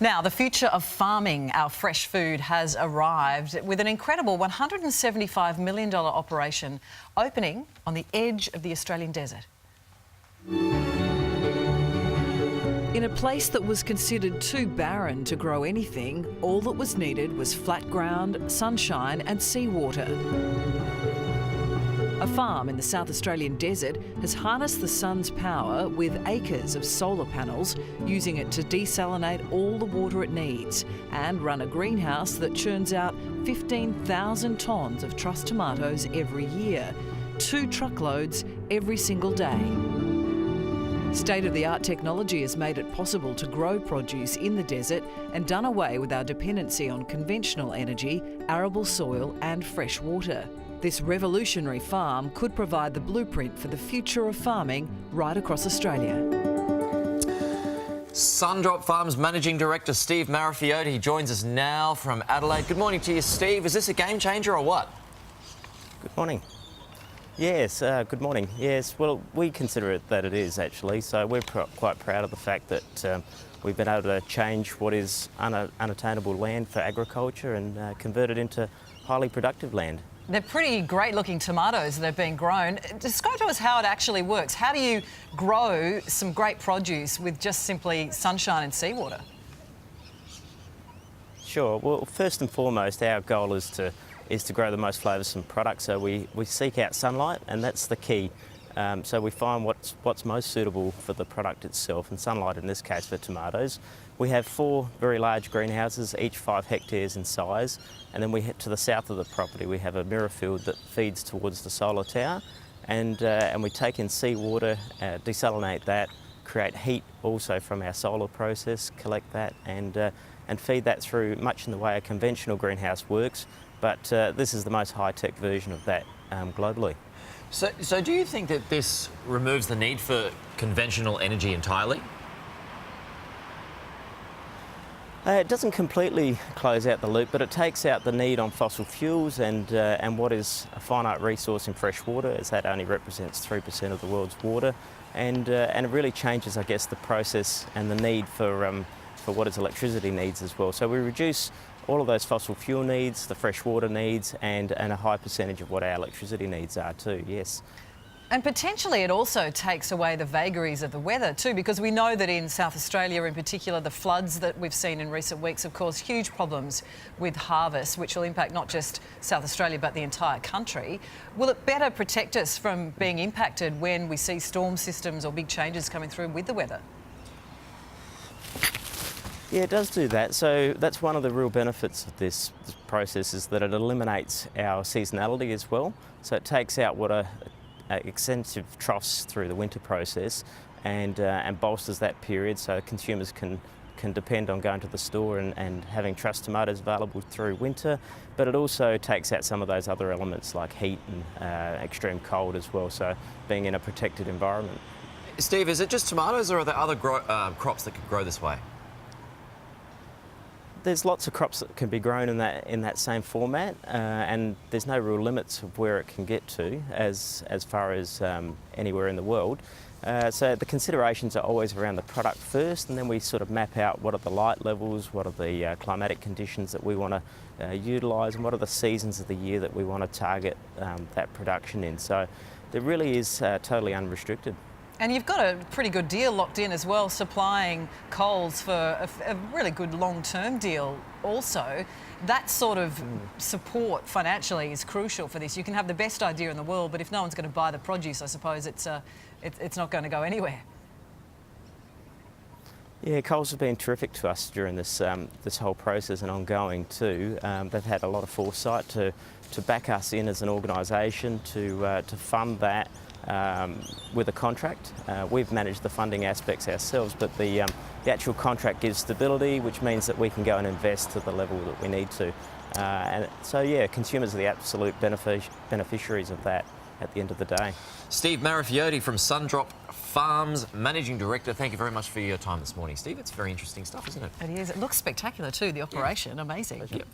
Now, the future of farming our fresh food has arrived with an incredible $175 million operation opening on the edge of the Australian desert. In a place that was considered too barren to grow anything, all that was needed was flat ground, sunshine and seawater. A farm in the South Australian desert has harnessed the sun's power with acres of solar panels, using it to desalinate all the water it needs and run a greenhouse that churns out 15,000 tonnes of truss tomatoes every year, 2 truckloads every single day. State-of-the-art technology has made it possible to grow produce in the desert and done away with our dependency on conventional energy, arable soil and fresh water. This revolutionary farm could provide the blueprint for the future of farming right across Australia. Sundrop Farms Managing Director Steve Marifiotti joins us now from Adelaide. Good morning to you, Steve. Is this a game changer or what? Good morning. Yes, good morning. Yes, well, we consider it that it is actually. So we're quite proud of the fact that we've been able to change what is unattainable land for agriculture and convert it into highly productive land. They're pretty great looking tomatoes that have been grown. Describe to us how it actually works. How do you grow some great produce with just simply sunshine and seawater? Sure, well, first and foremost, our goal is to grow the most flavoursome product. So we seek out sunlight, and that's the key. So we find what's most suitable for the product itself, and sunlight in this case for tomatoes. We have 4 very large greenhouses, each 5 hectares in size, and then we head to the south of the property. We have a mirror field that feeds towards the solar tower, and we take in seawater, desalinate that, create heat also from our solar process, collect that, and feed that through much in the way a conventional greenhouse works. But this is the most high-tech version of that globally. So do you think that this removes the need for conventional energy entirely? It doesn't completely close out the loop, but it takes out the need on fossil fuels and what is a finite resource in fresh water, as that only represents 3% of the world's water, and it really changes, I guess, the process and the need for what its electricity needs as well. So we reduce all of those fossil fuel needs, the fresh water needs, and a high percentage of what our electricity needs are too, yes. And potentially it also takes away the vagaries of the weather too, because we know that in South Australia in particular, the floods that we've seen in recent weeks have caused huge problems with harvest, which will impact not just South Australia but the entire country. Will it better protect us from being impacted when we see storm systems or big changes coming through with the weather? Yeah, it does do that. So that's one of the real benefits of this process, is that it eliminates our seasonality as well. So it takes out what are extensive troughs through the winter process and bolsters that period, so consumers can depend on going to the store and having truss tomatoes available through winter. But it also takes out some of those other elements like heat and extreme cold as well, so being in a protected environment. Steve, is it just tomatoes or are there other crops that could grow this way? There's lots of crops that can be grown in that same format, and there's no real limits of where it can get to as far as anywhere in the world. So the considerations are always around the product first, and then we sort of map out what are the light levels, what are the climatic conditions that we want to utilise, and what are the seasons of the year that we want to target that production in. So it really is totally unrestricted. And you've got a pretty good deal locked in as well, supplying coals for a really good long-term deal also. That sort of support financially is crucial for this. You can have the best idea in the world, but if no one's going to buy the produce, I suppose it's not going to go anywhere. Yeah, Coles have been terrific to us during this whole process and ongoing too. They've had a lot of foresight to back us in as an organisation to fund that. With a contract. We've managed the funding aspects ourselves, but the actual contract gives stability, which means that we can go and invest to the level that we need to. And so, yeah, consumers are the absolute beneficiaries of that at the end of the day. Steve Marifiotti from Sundrop Farms Managing Director, thank you very much for your time this morning, Steve. It's very interesting stuff, isn't it? It is. It looks spectacular too, the operation. Amazing. Yep.